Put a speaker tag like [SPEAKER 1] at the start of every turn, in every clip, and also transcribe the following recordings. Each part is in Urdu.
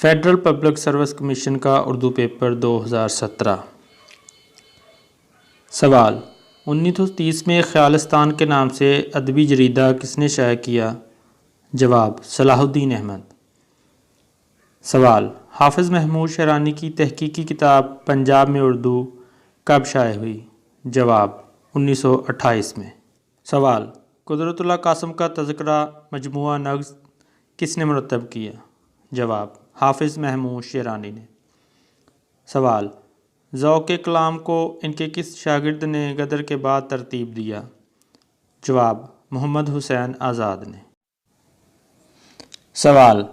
[SPEAKER 1] فیڈرل پبلک سروس کمیشن کا اردو پیپر 2017۔ سوال: 1930 میں خیالستان کے نام سے ادبی جریدہ کس نے شائع کیا؟ جواب: صلاح الدین احمد۔ سوال: حافظ محمود شیرانی کی تحقیقی کتاب پنجاب میں اردو کب شائع ہوئی؟ جواب: 1928 میں۔ سوال: قدرت اللہ قاسم کا تذکرہ مجموعہ نغز کس نے مرتب کیا؟ جواب: حافظ محمود شیرانی نے۔ سوال: ذوق کلام کو ان کے کس شاگرد نے غدر کے بعد ترتیب دیا؟ جواب: محمد حسین آزاد نے۔ سوال: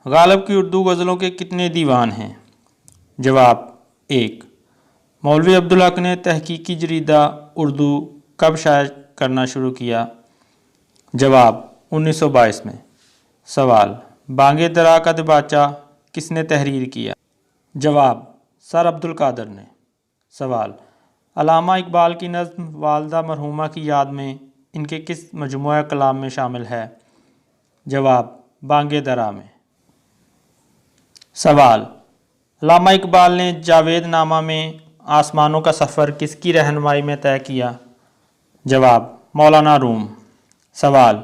[SPEAKER 1] غالب کی اردو غزلوں کے کتنے دیوان ہیں؟ جواب: 1۔ مولوی عبدالحق نے تحقیقی جریدہ اردو کب شائع کرنا شروع کیا؟ جواب: 1922 میں۔ سوال: بانگ درا کا دباچہ کس نے تحریر کیا؟ جواب: سر عبد القادر نے۔ سوال: علامہ اقبال کی نظم والدہ مرحومہ کی یاد میں ان کے کس مجموعہ کلام میں شامل ہے؟ جواب: بانگ درا میں۔ سوال: علامہ اقبال نے جاوید نامہ میں آسمانوں کا سفر کس کی رہنمائی میں طے کیا؟ جواب: مولانا روم۔ سوال: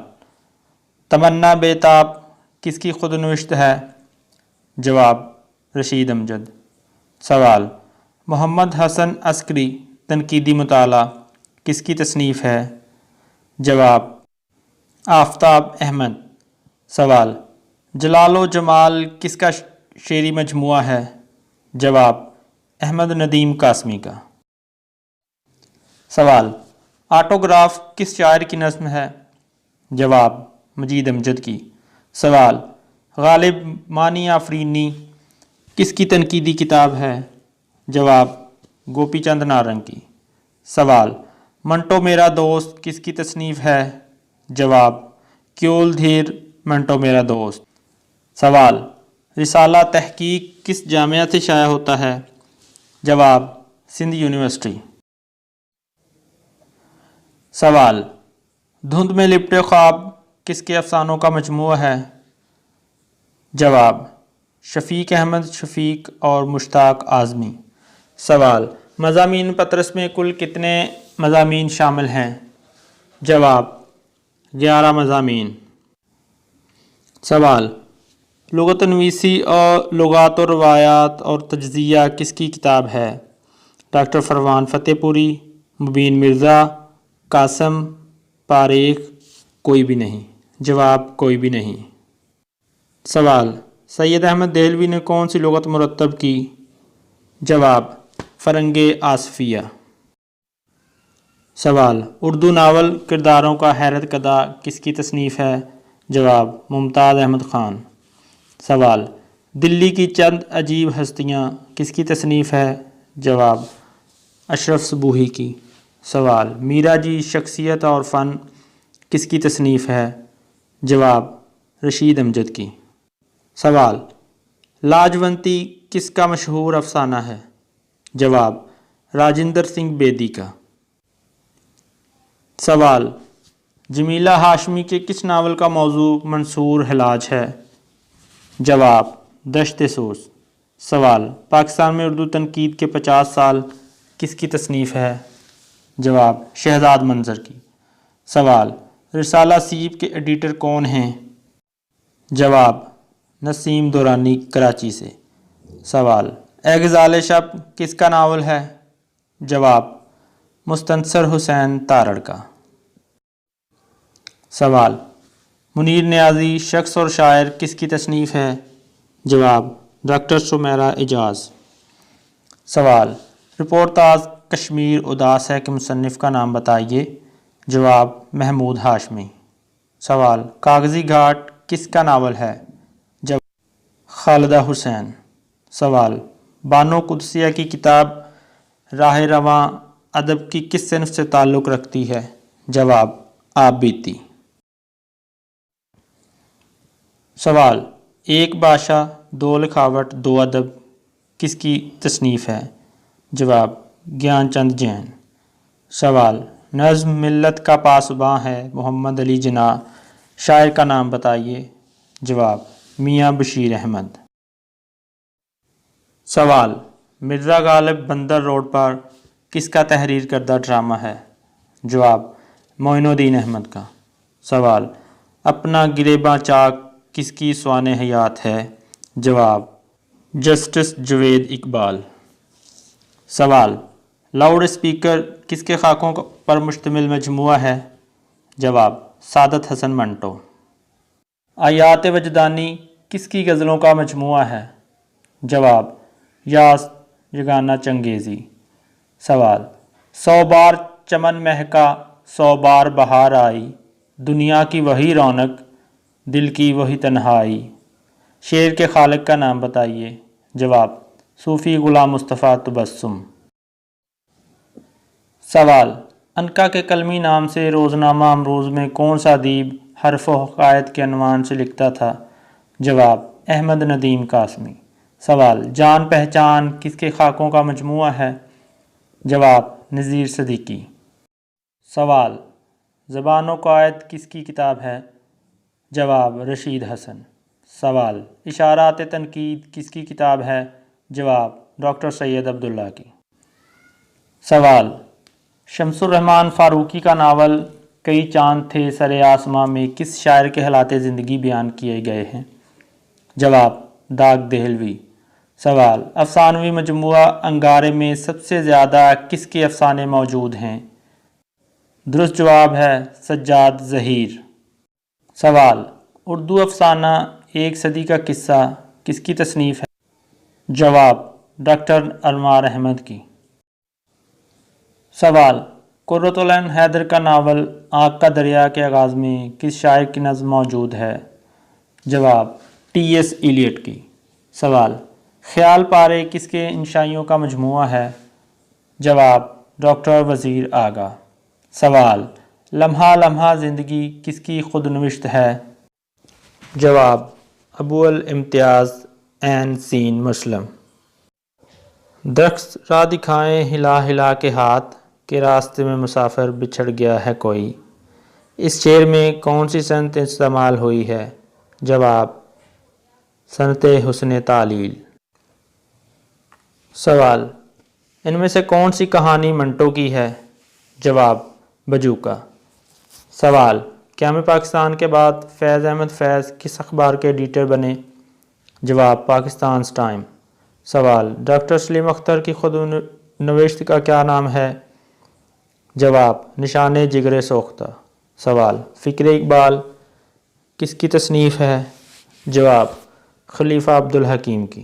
[SPEAKER 1] تمنا بے تاب کس کی خود نوشت ہے؟ جواب: رشید امجد۔ سوال: محمد حسن عسکری تنقیدی مطالعہ کس کی تصنیف ہے؟ جواب: آفتاب احمد۔ سوال: جلال و جمال کس کا شعری مجموعہ ہے؟ جواب: احمد ندیم قاسمی کا۔ سوال: آٹوگراف کس شاعر کی نظم ہے؟ جواب: مجید امجد کی۔ سوال: غالب مانی آفرینی کس کی تنقیدی کتاب ہے؟ جواب: گوپی چند نارنگ کی۔ سوال: منٹو میرا دوست کس کی تصنیف ہے؟ جواب: کیول دھیر منٹو میرا دوست۔ سوال: رسالہ تحقیق کس جامعہ سے شائع ہوتا ہے؟ جواب: سندھ یونیورسٹی۔ سوال: دھند میں لپٹے خواب کس کے افسانوں کا مجموعہ ہے؟ جواب: شفیق احمد شفیق اور مشتاق اعظمی۔ سوال: مضامین پطرس میں کل کتنے مضامین شامل ہیں؟ جواب: 11 مضامین۔ سوال: لغت نویسی اور لغات و روایات اور تجزیہ کس کی کتاب ہے؟ ڈاکٹر فروان فتح پوری، مبین مرزا، قاسم پاریخ، کوئی بھی نہیں۔ جواب: کوئی بھی نہیں۔ سوال: سید احمد دہلوی نے کون سی لغت مرتب کی؟ جواب: فرنگ آصفیہ۔ سوال: اردو ناول کرداروں کا حیرت کدا کس کی تصنیف ہے؟ جواب: ممتاز احمد خان۔ سوال: دلی کی چند عجیب ہستیاں کس کی تصنیف ہے؟ جواب: اشرف صبوحی کی۔ سوال: میرا جی شخصیت اور فن کس کی تصنیف ہے؟ جواب: رشید امجد کی۔ سوال: لاجونتی کس کا مشہور افسانہ ہے؟ جواب: راجندر سنگھ بیدی کا۔ سوال: جمیلہ ہاشمی کے کس ناول کا موضوع منصور حلاج ہے؟ جواب: دشت سوز۔ سوال: پاکستان میں اردو تنقید کے 50 سال کس کی تصنیف ہے؟ جواب: شہزاد منظر کی۔ سوال: رسالہ سیب کے ایڈیٹر کون ہیں؟ جواب: نسیم دورانی کراچی سے۔ سوال: اے غزال شب کس کا ناول ہے؟ جواب: مستنصر حسین تارڑ کا۔ سوال: منیر نیازی شخص اور شاعر کس کی تصنیف ہے؟ جواب: ڈاکٹر سمیرہ اعجاز۔ سوال: رپورتاز کشمیر اداس ہے کے مصنف کا نام بتائیے۔ جواب: محمود ہاشمی۔ سوال: کاغذی گھاٹ کس کا ناول ہے؟ جواب: خالدہ حسین۔ سوال: بانو قدسیہ کی کتاب راہ رواں ادب کی کس صنف سے تعلق رکھتی ہے؟ جواب: آپ بیتی۔ سوال: ایک بادشاہ دو لکھاوٹ دو ادب کس کی تصنیف ہے؟ جواب: گیان چند جین۔ سوال: نظم ملت کا پاسباں ہے محمد علی جناح، شاعر کا نام بتائیے۔ جواب: میاں بشیر احمد۔ سوال، مرزا غالب بندر روڈ پر کس کا تحریر کردہ ڈرامہ ہے؟ جواب، معین الدین احمد کا۔ سوال، اپنا گریباں چاک کس کی سوانح حیات ہے؟ جواب، جسٹس جاوید اقبال۔ سوال، لاؤڈ اسپیکر کس کے خاکوں پر مشتمل مجموعہ ہے؟ جواب، سعادت حسن منٹو۔ آیات وجدانی کس کی غزلوں کا مجموعہ ہے؟ جواب، یاس یگانہ چنگیزی۔ سوال، 100 بار چمن مہکا 100 بار بہار آئی، دنیا کی وہی رونق دل کی وہی تنہائی، شعر کے خالق کا نام بتائیے۔ جواب، صوفی غلام مصطفیٰ تبسم۔ سوال، عنقا کے قلمی نام سے روزنامہ امروز میں کون سا ادیب حرف و حقائق کے عنوان سے لکھتا تھا؟ جواب، احمد ندیم قاسمی۔ سوال، جان پہچان کس کے خاکوں کا مجموعہ ہے؟ جواب، نذیر صدیقی۔ سوال، زبان و قواعد کس کی کتاب ہے؟ جواب، رشید حسن۔ سوال، اشارات تنقید کس کی کتاب ہے؟ جواب، ڈاکٹر سید عبداللہ کی۔ سوال، شمس الرحمن فاروقی کا ناول کئی چاند تھے سر آسماں میں کس شاعر کے حالات زندگی بیان کیے گئے ہیں؟ جواب، داغ دہلوی۔ سوال، افسانوی مجموعہ انگارے میں سب سے زیادہ کس کے افسانے موجود ہیں؟ درست جواب ہے سجاد ظہیر۔ سوال، اردو افسانہ ایک صدی کا قصہ کس کی تصنیف ہے؟ جواب، ڈاکٹر انوار احمد کی۔ سوال، قرۃ العین حیدر کا ناول آگ کا دریا کے آغاز میں کس شاعر کی نظم موجود ہے؟ جواب، ٹی ایس ایلیٹ کی۔ سوال، خیال پارے کس کے انشائیوں کا مجموعہ ہے؟ جواب، ڈاکٹر وزیر آغا۔ سوال، لمحہ لمحہ زندگی کس کی خود نوشت ہے؟ جواب، ابو الامتیاز عین سین مسلم۔ درخت راہ دکھائیں ہلا ہلا کے ہاتھ کہ راستے میں مسافر بچھڑ گیا ہے کوئی، اس شعر میں کون سی صنعت استعمال ہوئی ہے؟ جواب، صنعت حسن تعلیل۔ سوال، ان میں سے کون سی کہانی منٹو کی ہے؟ جواب، بجوکا۔ سوال، قیام پاکستان کے بعد فیض احمد فیض کس اخبار کے ایڈیٹر بنے؟ جواب، پاکستان ٹائم۔ سوال، ڈاکٹر سلیم اختر کی خود نوشت کا کیا نام ہے؟ جواب، نشان جگر سوختہ۔ سوال، فکر اقبال کس کی تصنیف ہے؟ جواب، خلیفہ عبدالحکیم کی۔